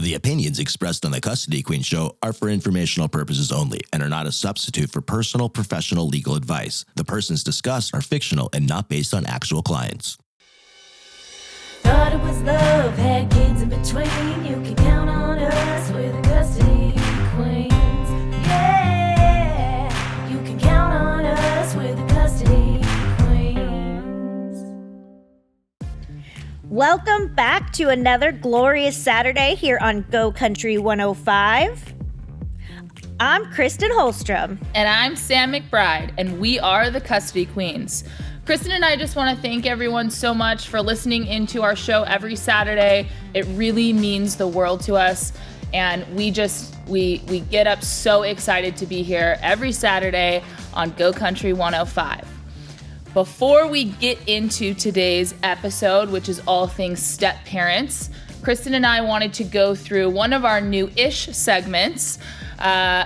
The opinions expressed on the Custody Queen Show are for informational purposes only and are not a substitute for personal, professional legal advice. The persons discussed are fictional and not based on actual clients. Thought it was love, had kids in between. You can count on us, we're the Custody Queens. Yeah, you can count on us, we're the Custody Queens. Welcome back to another glorious Saturday here on Go Country 105. I'm Kristen Holstrom. And I'm Sam McBride, and we are the Custody Queens. Kristen and I just want to thank everyone so much for listening into our show every Saturday. It really means the world to us. And we get up so excited to be here every Saturday on Go Country 105. Before we get into today's episode, which is all things step-parents, Kristen and I wanted to go through one of our new-ish segments,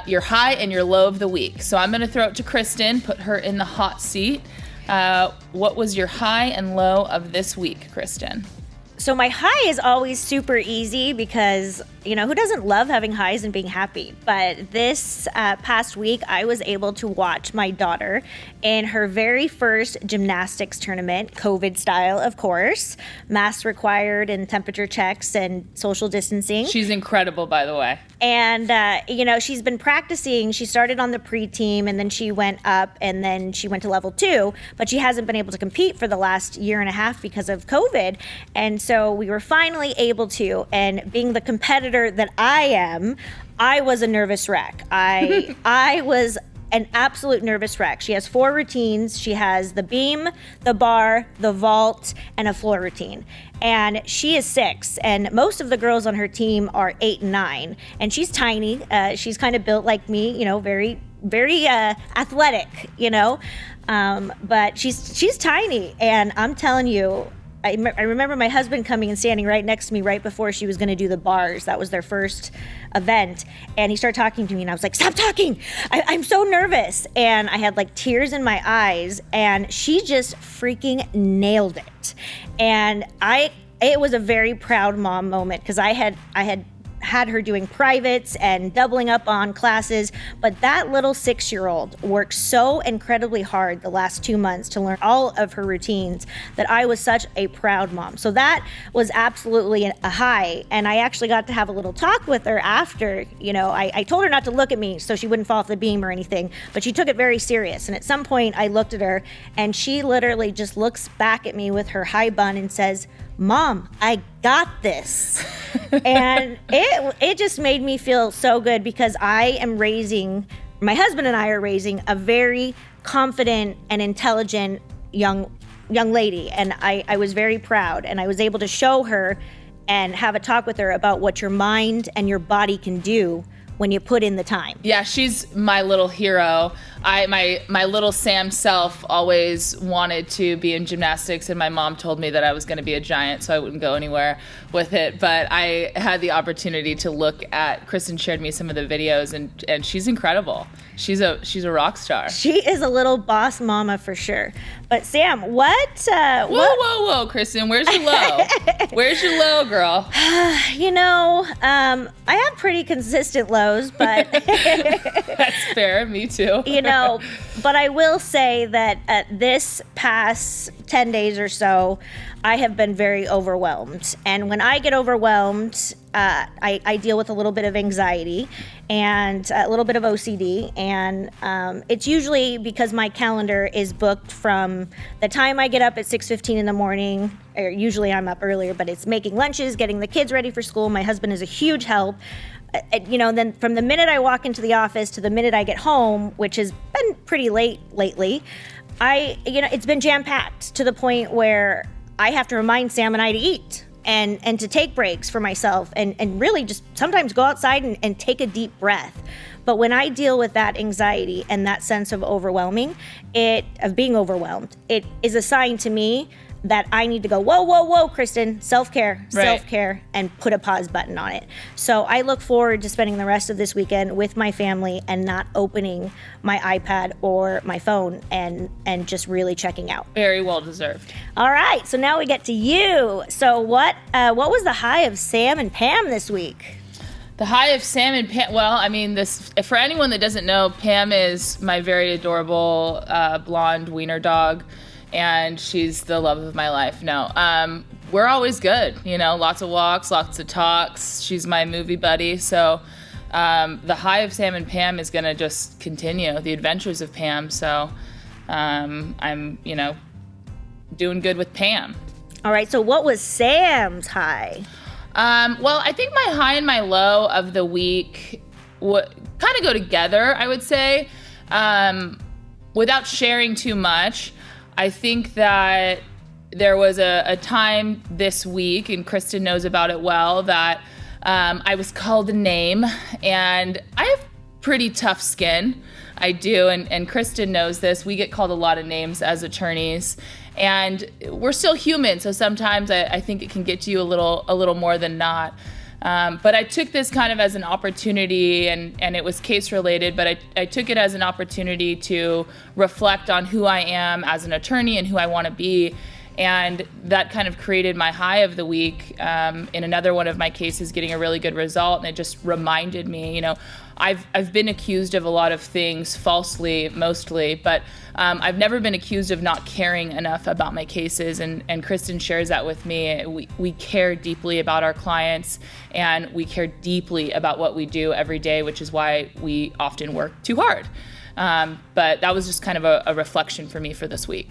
your high and your low of the week. So I'm going to throw it to Kristen, put her in the hot seat. What was your high and low of this week, Kristen? So my high is always super easy because, who doesn't love having highs and being happy? But this past week, I was able to watch my daughter in her very first gymnastics tournament, COVID style, of course, masks required and temperature checks and social distancing. She's incredible, by the way. And, she's been practicing. She started on the pre-team and then she went up and then she went to level 2, but she hasn't been able to compete for the last year and a half because of COVID. And so we were finally able to, and being the competitor that I am, I was a nervous wreck. I was an absolute nervous wreck. She has 4 routines. She has the beam, the bar, the vault, and a floor routine. And she is 6, and most of the girls on her team are 8 and 9. And she's tiny. She's kind of built like me, very, very athletic, but she's tiny. And I'm telling you, I remember my husband coming and standing right next to me right before she was going to do the bars. That was their first event. And he started talking to me and I was like, stop talking. I'm so nervous. And I had like tears in my eyes and she just freaking nailed it. And it was a very proud mom moment because I had her doing privates and doubling up on classes, but that little 6-year-old worked so incredibly hard the last 2 months to learn all of her routines that I was such a proud mom. So that was absolutely a high, and I actually got to have a little talk with her after. I told her not to look at me so she wouldn't fall off the beam or anything, but she took it very serious, and at some point I looked at her and she literally just looks back at me with her high bun and says, "Mom, I got this." And it just made me feel so good because my husband and I are raising a very confident and intelligent young lady. And I was very proud, and I was able to show her and have a talk with her about what your mind and your body can do when you put in the time. Yeah, she's my little hero. My little Sam self always wanted to be in gymnastics, and my mom told me that I was going to be a giant, so I wouldn't go anywhere with it. But I had the opportunity to look at, Kristen shared me some of the videos, and she's incredible. She's a rock star. She is a little boss mama for sure. But Sam, Whoa, Kristen, where's your low? Where's your low, girl? I have pretty consistent lows, but That's fair. Me too. But I will say that this past 10 days or so, I have been very overwhelmed. And when I get overwhelmed, I deal with a little bit of anxiety and a little bit of OCD. And it's usually because my calendar is booked from the time I get up at 6:15 in the morning, or usually I'm up earlier, but it's making lunches, getting the kids ready for school. My husband is a huge help. Then from the minute I walk into the office to the minute I get home, which has been pretty late lately, it's been jam-packed to the point where I have to remind Sam and I to eat and to take breaks for myself and really just sometimes go outside and take a deep breath. But when I deal with that anxiety and that sense of being overwhelmed, it is a sign to me that I need to go, whoa, Kristen, self-care, and put a pause button on it. So I look forward to spending the rest of this weekend with my family and not opening my iPad or my phone and just really checking out. Very well deserved. All right, so now we get to you. So what was the high of Sam and Pam this week? The high of Sam and Pam. Well, I mean, this for anyone that doesn't know, Pam is my very adorable blonde wiener dog, and she's the love of my life. No, we're always good. Lots of walks, lots of talks. She's my movie buddy. So the high of Sam and Pam is going to just continue, the adventures of Pam. So I'm, doing good with Pam. All right. So what was Sam's high? Well, I think my high and my low of the week kind of go together, I would say. Without sharing too much, I think that there was a time this week, and Kristen knows about it well, that I was called a name, and I have pretty tough skin. I do, and Kristen knows this. We get called a lot of names as attorneys, and we're still human, so sometimes I think it can get to you a little more than not. But I took this kind of as an opportunity, and it was case related, but I took it as an opportunity to reflect on who I am as an attorney and who I want to be. And that kind of created my high of the week in another one of my cases, getting a really good result. And it just reminded me, I've been accused of a lot of things falsely, mostly, but I've never been accused of not caring enough about my cases. And Kristen shares that with me. We care deeply about our clients, and we care deeply about what we do every day, which is why we often work too hard. But that was just kind of a reflection for me for this week.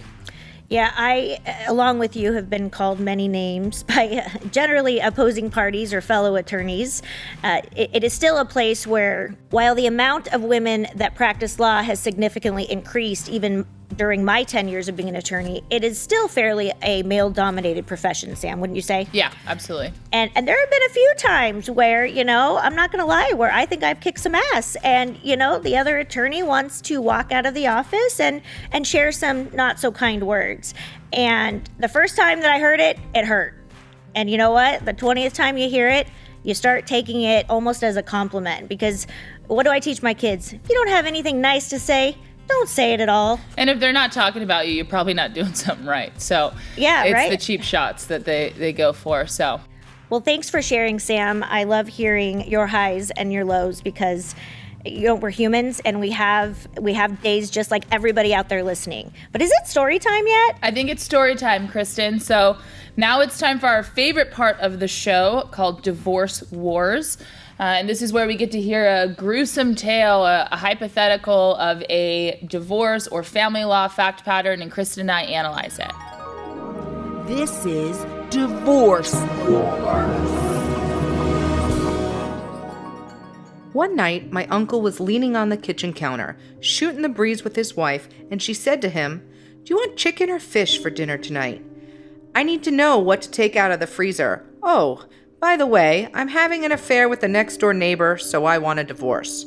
Yeah, I, along with you, have been called many names by generally opposing parties or fellow attorneys. It is still a place where, while the amount of women that practice law has significantly increased, even during my 10 years of being an attorney, it is still fairly a male-dominated profession, Sam, wouldn't you say? Yeah, absolutely. And there have been a few times where, I'm not going to lie, where I think I've kicked some ass. And, the other attorney wants to walk out of the office and share some not so kind words. And the first time that I heard it, it hurt. And you know what? The 20th time you hear it, you start taking it almost as a compliment. Because what do I teach my kids? If you don't have anything nice to say, don't say it at all. And if they're not talking about you, you're probably not doing something right. So yeah, it's right? the cheap shots that they go for. So, well, thanks for sharing, Sam. I love hearing your highs and your lows because we're humans and we have days just like everybody out there listening. But is it story time yet? I think it's story time, Kristen. So now it's time for our favorite part of the show called Divorce Wars. And this is where we get to hear a gruesome tale, a hypothetical of a divorce or family law fact pattern, and Kristen and I analyze it. This is Divorce Wars. One night, my uncle was leaning on the kitchen counter, shooting the breeze with his wife, and she said to him, "Do you want chicken or fish for dinner tonight? I need to know what to take out of the freezer. Oh, by the way, I'm having an affair with the next-door neighbor, so I want a divorce."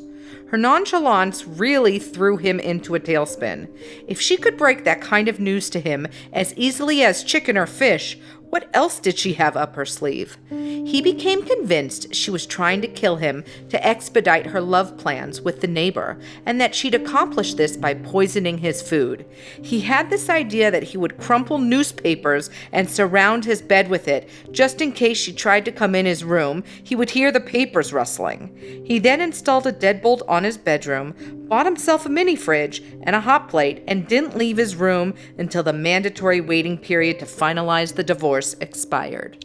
Her nonchalance really threw him into a tailspin. If she could break that kind of news to him as easily as chicken or fish, what else did she have up her sleeve? He became convinced she was trying to kill him to expedite her love plans with the neighbor, and that she'd accomplish this by poisoning his food. He had this idea that he would crumple newspapers and surround his bed with it, just in case she tried to come in his room, he would hear the papers rustling. He then installed a deadbolt on his bedroom, bought himself a mini fridge and a hot plate, and didn't leave his room until the mandatory waiting period to finalize the divorce expired.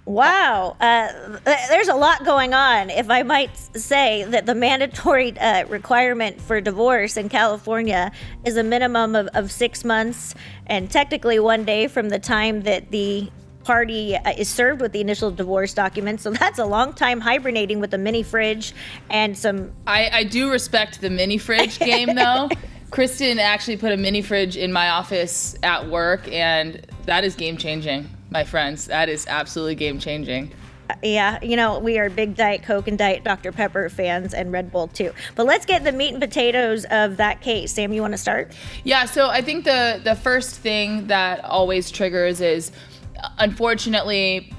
Wow. There's a lot going on. If I might say that the mandatory requirement for divorce in California is a minimum of 6 months and technically 1 day from the time that the party is served with the initial divorce document. So that's a long time hibernating with a mini fridge and some... I do respect the mini fridge game, though. Kristen actually put a mini fridge in my office at work, and that is game-changing, my friends. That is absolutely game-changing. Yeah, we are big Diet Coke and Diet Dr. Pepper fans, and Red Bull too. But let's get the meat and potatoes of that case. Sam, you want to start? Yeah, so I think the first thing that always triggers is, unfortunately,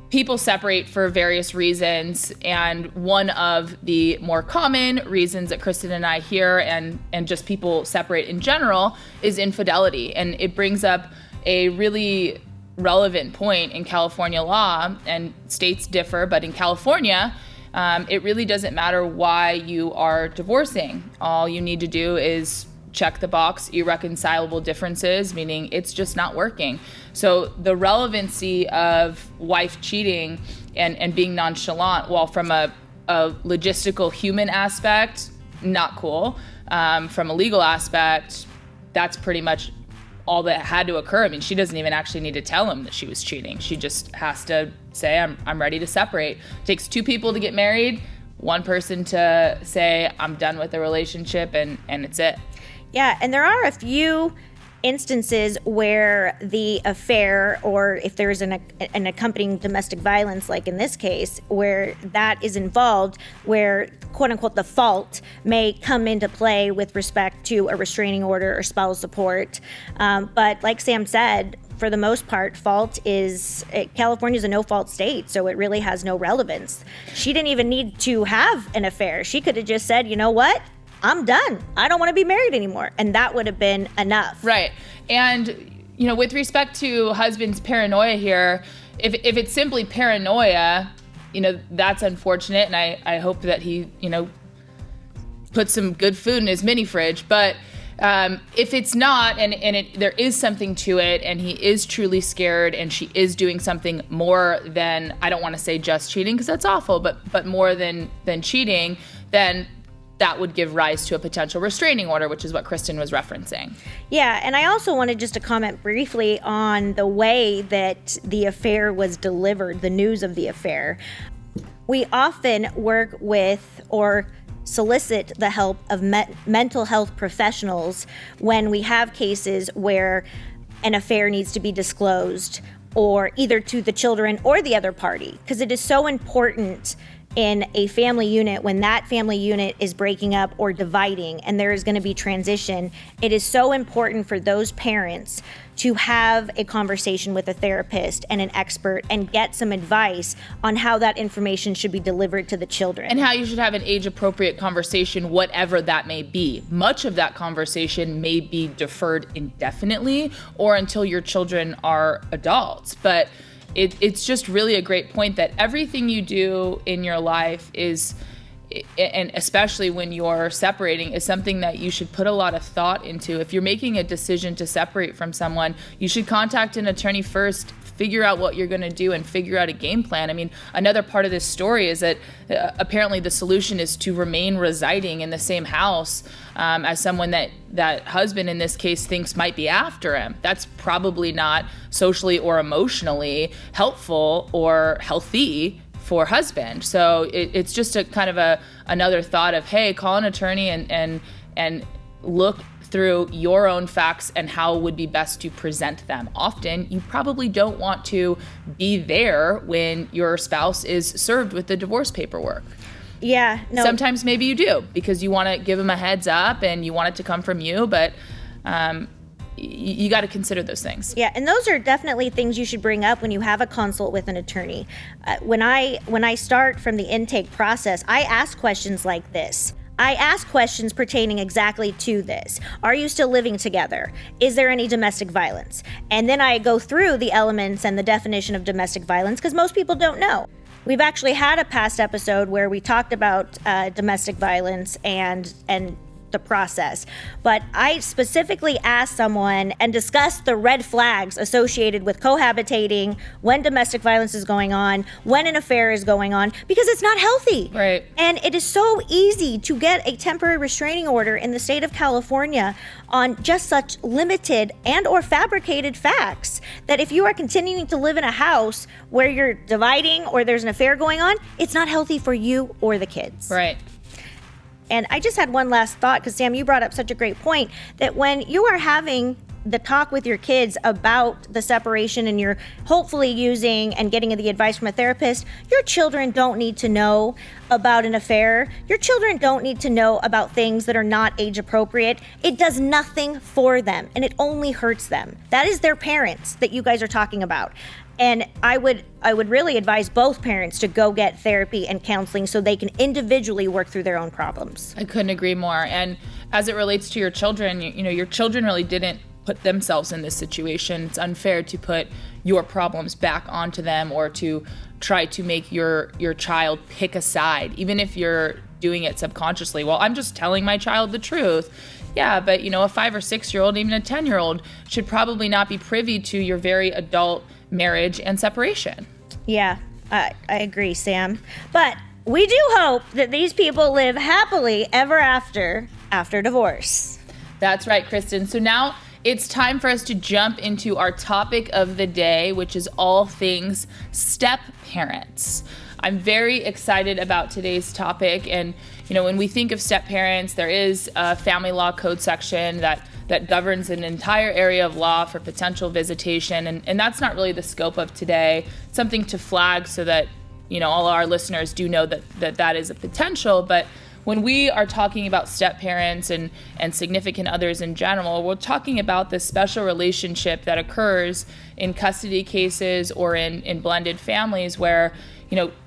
people separate for various reasons, and one of the more common reasons that Kristen and I hear, and just people separate in general, is infidelity. And it brings up a really relevant point in California law, and states differ, but in California, it really doesn't matter why you are divorcing. All you need to do is check the box, irreconcilable differences, meaning it's just not working. So the relevancy of wife cheating and being nonchalant, while from a logistical human aspect, not cool. From a legal aspect, that's pretty much all that had to occur. I mean, she doesn't even actually need to tell him that she was cheating. She just has to say, I'm ready to separate. It takes two people to get married, one person to say, I'm done with the relationship, and it's it. Yeah, and there are a few instances where the affair, or if there's an accompanying domestic violence, like in this case, where that is involved, where quote unquote the fault may come into play with respect to a restraining order or spousal support. But like Sam said, for the most part, California is a no-fault state, so it really has no relevance. She didn't even need to have an affair. She could have just said, you know what? I'm done. I don't want to be married anymore. And that would have been enough. Right. And, with respect to husband's paranoia here, if it's simply paranoia, that's unfortunate. And I hope that he, put some good food in his mini fridge. But if it's not, and there is something to it, and he is truly scared, and she is doing something more than, I don't want to say just cheating, because that's awful, but more than cheating, then that would give rise to a potential restraining order, which is what Kristen was referencing. Yeah, and I also wanted just to comment briefly on the way that the affair was delivered, the news of the affair. We often work with or solicit the help of mental health professionals when we have cases where an affair needs to be disclosed, or either to the children or the other party, because it is so important in a family unit, when that family unit is breaking up or dividing and there is going to be transition, it is so important for those parents to have a conversation with a therapist and an expert and get some advice on how that information should be delivered to the children. And how you should have an age-appropriate conversation, whatever that may be. Much of that conversation may be deferred indefinitely or until your children are adults. But it's just really a great point that everything you do in your life is, and especially when you're separating, is something that you should put a lot of thought into. If you're making a decision to separate from someone, you should contact an attorney first, figure out what you're going to do, and figure out a game plan. I mean, another part of this story is that apparently the solution is to remain residing in the same house as someone that husband in this case thinks might be after him. That's probably not socially or emotionally helpful or healthy for husband. So it's just a kind of another thought of, hey, call an attorney and look through your own facts and how would be best to present them. Often, you probably don't want to be there when your spouse is served with the divorce paperwork. Yeah, no. Sometimes maybe you do, because you want to give them a heads up and you want it to come from you, but you got to consider those things. Yeah, and those are definitely things you should bring up when you have a consult with an attorney. When I start from the intake process, I ask questions like this. I ask questions pertaining exactly to this. Are you still living together? Is there any domestic violence? And then I go through the elements and the definition of domestic violence, because most people don't know. We've actually had a past episode where we talked about domestic violence and the process. But I specifically asked someone and discussed the red flags associated with cohabitating, when domestic violence is going on, when an affair is going on, because it's not healthy. Right. And it is so easy to get a temporary restraining order in the state of California on just such limited and or fabricated facts that if you are continuing to live in a house where you're dividing or there's an affair going on, it's not healthy for you or the kids. Right. And I just had one last thought, because Sam, you brought up such a great point, that when you are having the talk with your kids about the separation and you're hopefully using and getting the advice from a therapist, your children don't need to know about an affair. Your children don't need to know about things that are not age appropriate. It does nothing for them, and it only hurts them. That is their parents that you guys are talking about. And I would really advise both parents to go get therapy and counseling so they can individually work through their own problems. I couldn't agree more. And as it relates to your children, your children really didn't put themselves in this situation. It's unfair to put your problems back onto them or to try to make your child pick a side, even if you're doing it subconsciously. Well, I'm just telling my child the truth. Yeah, but a 5 or 6 year old, even a 10-year-old should probably not be privy to your very adult marriage and separation. Yeah, I agree, Sam. But we do hope that these people live happily ever after divorce. That's right, Kristen. So now it's time for us to jump into our topic of the day, which is all things step parents. I'm very excited about today's topic. And, when we think of step parents, there is a family law code section that governs an entire area of law for potential visitation. And that's not really the scope of today. It's something to flag so that, all our listeners do know that is a potential. But when we are talking about step parents and significant others in general, we're talking about this special relationship that occurs in custody cases or in blended families where,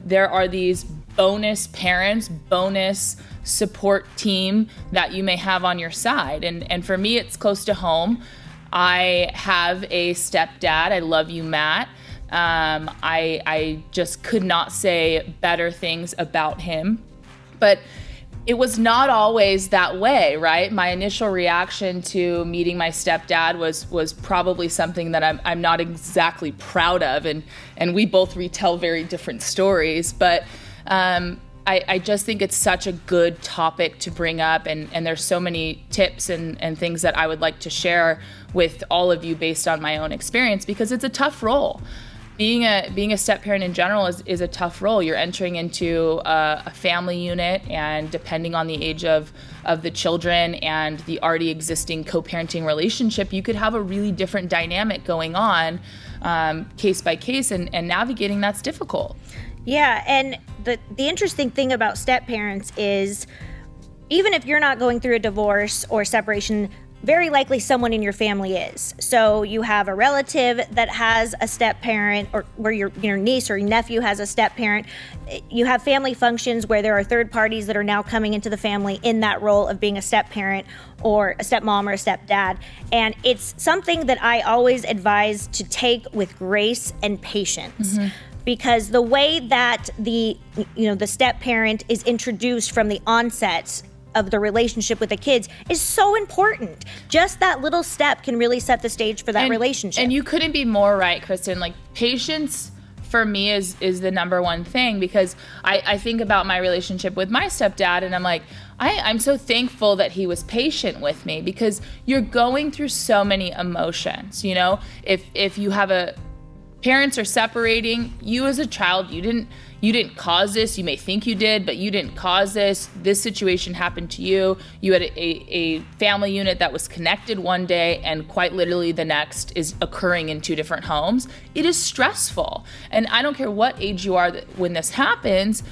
there are these bonus parents, bonus support team that you may have on your side. And for me, it's close to home. I have a stepdad. I love you, Matt. I just could not say better things about him. But it was not always that way, right? My initial reaction to meeting my stepdad was probably something that I'm not exactly proud of, and we both retell very different stories. But I just think it's such a good topic to bring up, and there's so many tips and things that I would like to share with all of you based on my own experience, because it's a tough role. Being a step parent in general is a tough role. You're entering into a family unit, and depending on the age of the children and the already existing co-parenting relationship, you could have a really different dynamic going on case by case, and navigating that's difficult. Yeah, and the interesting thing about step parents is even if you're not going through a divorce or separation, very likely someone in your family is. So you have a relative that has a step parent, or where your niece or your nephew has a step parent. You have family functions where there are third parties that are now coming into the family in that role of being a step parent or a stepmom or a stepdad. And it's something that I always advise to take with grace and patience. Mm-hmm. Because the way that the step parent is introduced from the onset of the relationship with the kids is so important. Just that little step can really set the stage for that relationship. And you couldn't be more right, Kristen. Like, patience for me is the number one thing, because I think about my relationship with my stepdad, and I'm like, I'm so thankful that he was patient with me, because you're going through so many emotions. If you have parents are separating, you as a child, you didn't cause this. You may think you did, but you didn't cause this. This situation happened to you. You had a family unit that was connected one day, and quite literally the next is occurring in two different homes. It is stressful. And I don't care what age you are when this happens,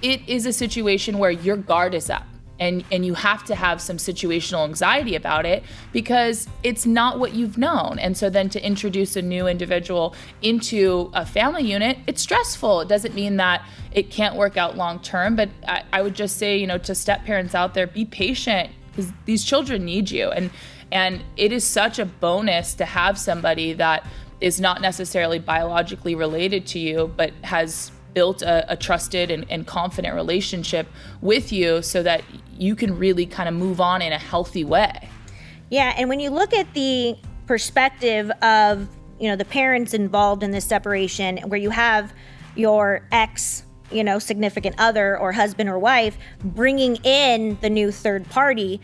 it is a situation where your guard is up. And you have to have some situational anxiety about it, because it's not what you've known. And so then to introduce a new individual into a family unit, it's stressful. It doesn't mean that it can't work out long term, but I would just say, to step parents out there, be patient, because these children need you. And it is such a bonus to have somebody that is not necessarily biologically related to you, but has built a trusted and confident relationship with you, so that you can really kind of move on in a healthy way. Yeah, and when you look at the perspective of, the parents involved in this separation, where you have your ex, significant other or husband or wife bringing in the new third party,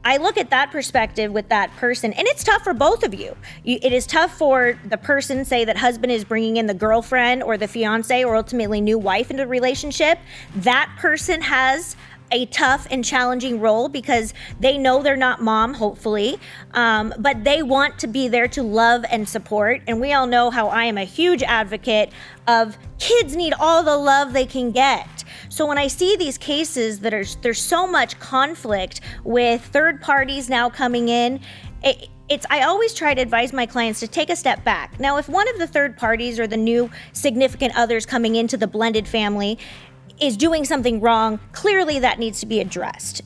I look at that perspective with that person, and it's tough for both of you. It is tough for the person, say that husband is bringing in the girlfriend or the fiance or ultimately new wife into the relationship. That person has a tough and challenging role, because they know they're not mom, hopefully, but they want to be there to love and support. And we all know how I am a huge advocate of kids need all the love they can get. So when I see these cases that there's so much conflict with third parties now coming in, I always try to advise my clients to take a step back. Now, if one of the third parties or the new significant others coming into the blended family, is doing something wrong, clearly that needs to be addressed,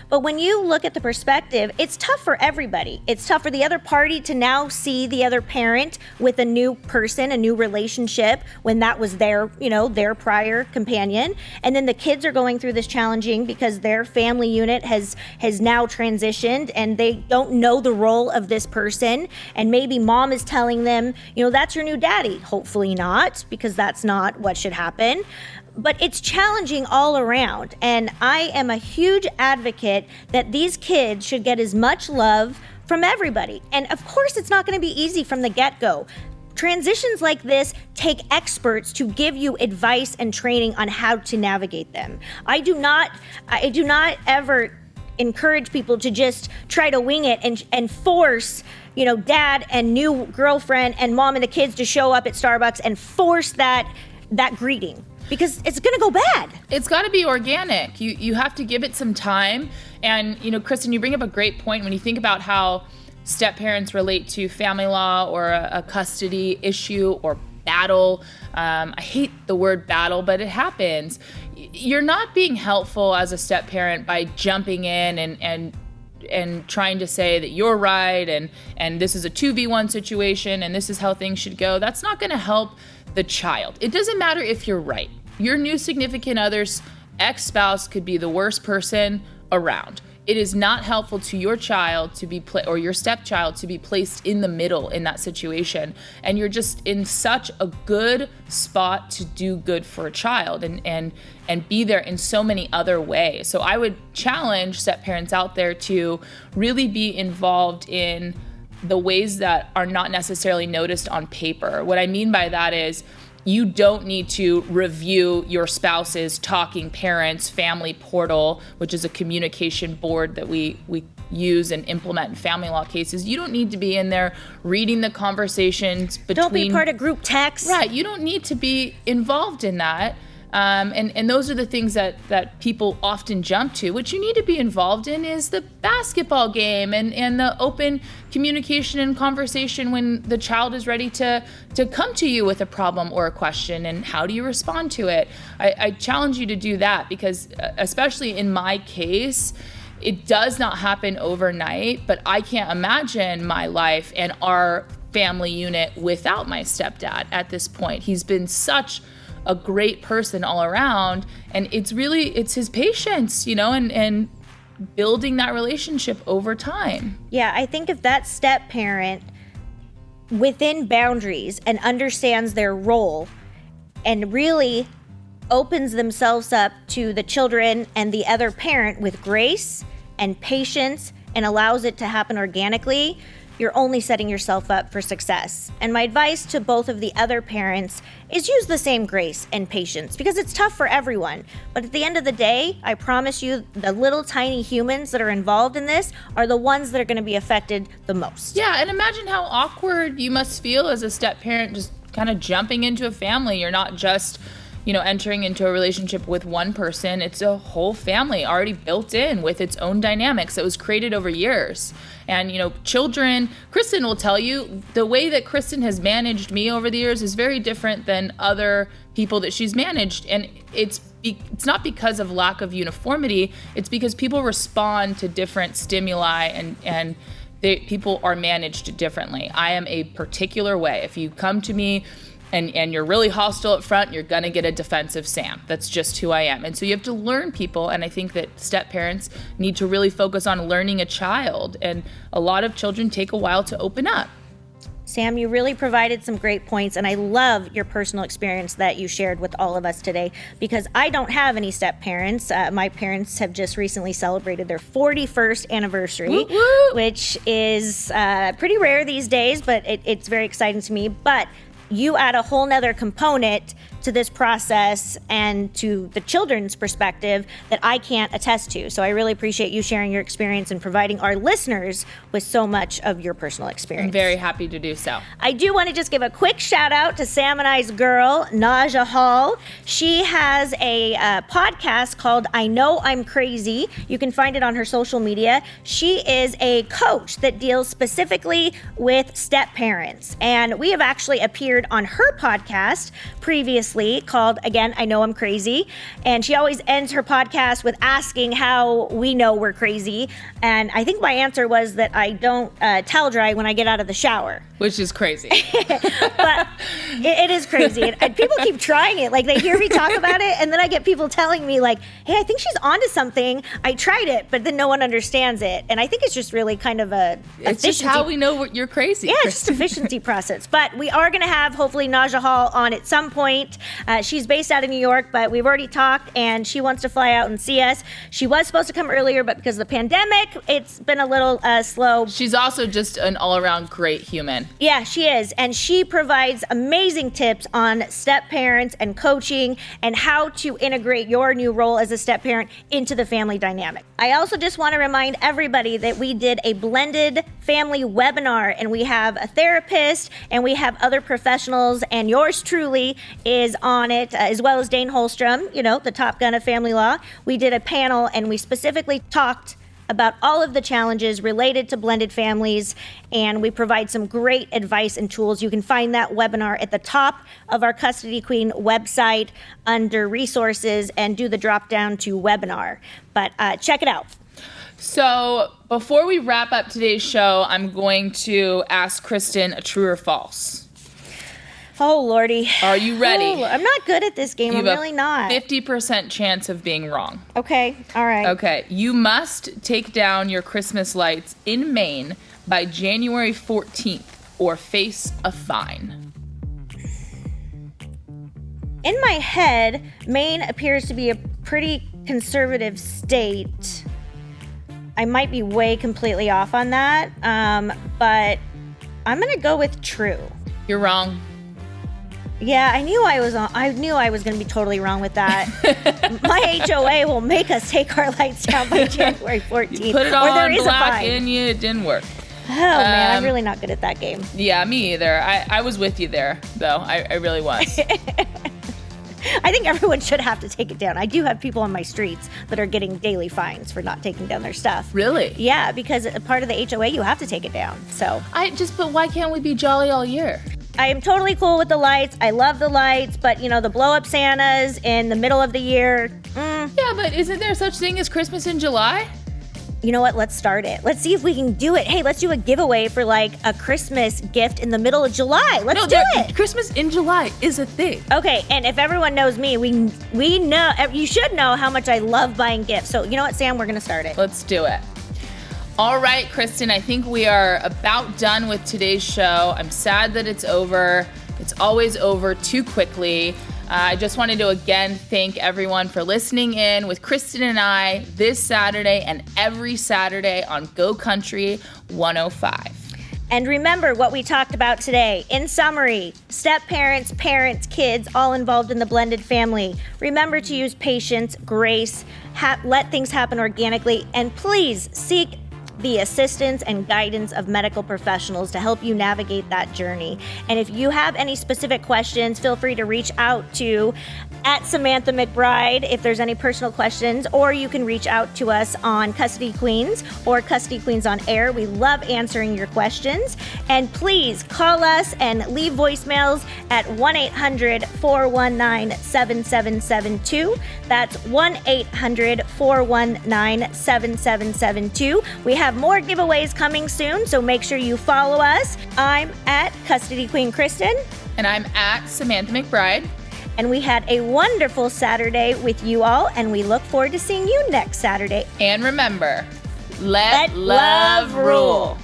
But when you look at the perspective, it's tough for everybody. It's tough for the other party to now see the other parent with a new person, a new relationship, when that was their prior companion. And then the kids are going through this challenging because their family unit has now transitioned and they don't know the role of this person. And maybe mom is telling them, that's your new daddy. Hopefully not, because that's not what should happen. But it's challenging all around. And I am a huge advocate that these kids should get as much love from everybody. And of course, it's not going to be easy from the get-go. Transitions like this take experts to give you advice and training on how to navigate them. I do not ever encourage people to just try to wing it and force dad and new girlfriend and mom and the kids to show up at Starbucks and force that greeting. Because it's going to go bad. It's got to be organic. You have to give it some time. And, Kristen, you bring up a great point when you think about how step parents relate to family law or a custody issue or battle. I hate the word battle, but it happens. You're not being helpful as a step parent by jumping in and trying to say that you're right and this is a 2v1 situation and this is how things should go. That's not going to help the child. It doesn't matter if you're right. Your new significant other's ex-spouse could be the worst person around. It is not helpful to your child to be or your stepchild to be placed in the middle in that situation. And you're just in such a good spot to do good for a child and be there in so many other ways. So I would challenge step parents out there to really be involved in the ways that are not necessarily noticed on paper. What I mean by that is you don't need to review your spouse's Talking Parents family portal, which is a communication board that we use and implement in family law cases. You don't need to be in there reading the conversations between... Don't be part of group text. Right. You don't need to be involved in that. And those are the things that people often jump to. What you need to be involved in is the basketball game and the open communication and conversation when the child is ready to come to you with a problem or a question, and how do you respond to it. I challenge you to do that because, especially in my case, it does not happen overnight, but I can't imagine my life and our family unit without my stepdad at this point. He's been such a great person all around, and it's his patience, and building that relationship over time. Yeah, I think if that step parent within boundaries and understands their role and really opens themselves up to the children and the other parent with grace and patience and allows it to happen organically, you're only setting yourself up for success. And my advice to both of the other parents is use the same grace and patience, because it's tough for everyone. But at the end of the day, I promise you, the little tiny humans that are involved in this are the ones that are going to be affected the most. Yeah, and imagine how awkward you must feel as a step parent, just kind of jumping into a family. You're not just entering into a relationship with one person. It's a whole family already built in with its own dynamics that was created over years. And, children, Kristen will tell you, the way that Kristen has managed me over the years is very different than other people that she's managed. And it's not because of lack of uniformity. It's because people respond to different stimuli and people are managed differently. I am a particular way. If you come to me and you're really hostile up front, you're gonna get a defensive Sam. That's just who I am. And so you have to learn people, and I think that step parents need to really focus on learning a child, and a lot of children take a while to open up. Sam, you really provided some great points, and I love your personal experience that you shared with all of us today, because I don't have any step parents. My parents have just recently celebrated their 41st anniversary, woo, woo, which is pretty rare these days, but it's very exciting to me. But you add a whole nother component to this process and to the children's perspective that I can't attest to. So I really appreciate you sharing your experience and providing our listeners with so much of your personal experience. I'm very happy to do so. I do want to just give a quick shout out to Sam and I's girl, Naja Hall. She has a podcast called I Know I'm Crazy. You can find it on her social media. She is a coach that deals specifically with step parents. And we have actually appeared on her podcast previously previously called, again, I Know I'm Crazy. And she always ends her podcast with asking how we know we're crazy. And I think my answer was that I don't towel dry when I get out of the shower. Which is crazy. But it is crazy. And people keep trying it. Like, they hear me talk about it, and then I get people telling me, like, hey, I think she's onto something. I tried it, but then no one understands it. And I think it's just really kind of a It's just how we know you're crazy. Yeah, it's just efficiency process. But we are going to have, hopefully, Naja Hall on at some point. She's based out of New York, but we've already talked, and she wants to fly out and see us. She was supposed to come earlier, but because of the pandemic, it's been a little slow. She's also just an all-around great human. Yeah, she is. And she provides amazing tips on step parents and coaching and how to integrate your new role as a step parent into the family dynamic. I also just want to remind everybody that we did a blended family webinar, and we have a therapist and we have other professionals, and yours truly is on it, as well as Dane Holstrom, the Top Gun of family law. We did a panel, and we specifically talked about all of the challenges related to blended families, and we provide some great advice and tools. You can find that webinar at the top of our Custody Queen website under resources and do the drop down to webinar. But check it out. So before we wrap up today's show, I'm going to ask Kristen a true or false. Oh, Lordy. Are you ready? Oh, I'm not good at this game. I'm really not. 50% chance of being wrong. Okay. All right. Okay. You must take down your Christmas lights in Maine by January 14th or face a fine. In my head, Maine appears to be a pretty conservative state. I might be way completely off on that, but I'm going to go with true. You're wrong. Yeah, I knew I was going to be totally wrong with that. My HOA will make us take our lights down by January 14th. You put it all or there on is black a fine. and it didn't work. Oh, man, I'm really not good at that game. Yeah, me either. I was with you there, though. I really was. I think everyone should have to take it down. I do have people on my streets that are getting daily fines for not taking down their stuff. Really? Yeah, because a part of the HOA, you have to take it down. So But why can't we be jolly all year? I am totally cool with the lights. I love the lights, but the blow-up Santas in the middle of the year. Yeah, but isn't there such thing as Christmas in July? You know what? Let's start it. Let's see if we can do it. Hey, let's do a giveaway for like a Christmas gift in the middle of July. Let's do it. Christmas in July is a thing. Okay, and if everyone knows me, we know, you should know how much I love buying gifts. So you know what, Sam? We're going to start it. Let's do it. All right, Kristen, I think we are about done with today's show. I'm sad that it's over. It's always over too quickly. I just wanted to again thank everyone for listening in with Kristen and I this Saturday and every Saturday on Go Country 105. And remember what we talked about today. In summary, step parents, parents, kids, all involved in the blended family. Remember to use patience, grace, let things happen organically, and please seek the assistance and guidance of medical professionals to help you navigate that journey. And if you have any specific questions, feel free to reach out to @Samantha McBride if there's any personal questions, or you can reach out to us on Custody Queens or Custody Queens on Air. We love answering your questions. And please call us and leave voicemails at 1-800-419-7772. That's 1-800-419-7772. We have more giveaways coming soon, so make sure you follow us. I'm at Custody Queen Kristen. And I'm at Samantha McBride. And we had a wonderful Saturday with you all, and we look forward to seeing you next Saturday. And remember, let love rule.